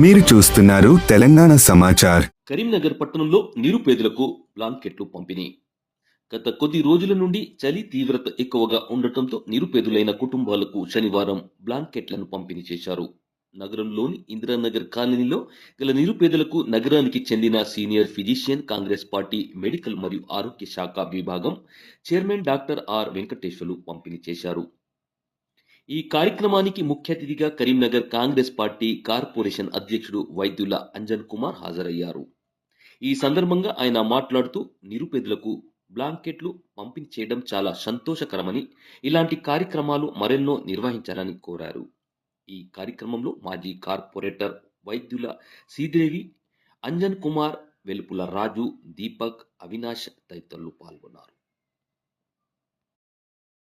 మీరు చూస్తున్నారు తెలంగాణ సమాచార్. కరీంనగర్ పట్టణంలో నిరుపేదలకు బ్లాంకెట్లు పంపిణీ. గత కొద్ది రోజుల నుండి చలి తీవ్రత ఎక్కువగా ఉండటంతో నిరుపేదలైన కుటుంబాలకు శనివారం బ్లాంకెట్లను పంపిణీ చేశారు. నగరంలోని ఇందిరానగర్ కాలనీలో గల నిరుపేదలకు నగరానికి చెందిన senior physician, Congress party medical మరియు ఆరోగ్య శాఖ విభాగం చైర్మన్ డాక్టర్ ఆర్ వెంకటేశ్వర్లు పంపిణీ చేశారు. ఈ కార్యక్రమానికి ముఖ్య అతిథిగా కరీంనగర్ కాంగ్రెస్ పార్టీ కార్పొరేషన్ అధ్యక్షుడు వైద్యుల అంజన్ కుమార్ హాజరయ్యారు. ఈ సందర్భంగా ఆయన మాట్లాడుతూ నిరుపేదలకు బ్లాంకెట్లు పంపిణీ చేయడం చాలా సంతోషకరమని, ఇలాంటి కార్యక్రమాలు మరెన్నో నిర్వహించాలని కోరారు. ఈ కార్యక్రమంలో మాజీ కార్పొరేటర్ వైద్యుల శ్రీదేవి, అంజన్ కుమార్, వెలుపుల రాజు, దీపక్, అవినాష్ తదితరులు పాల్గొన్నారు.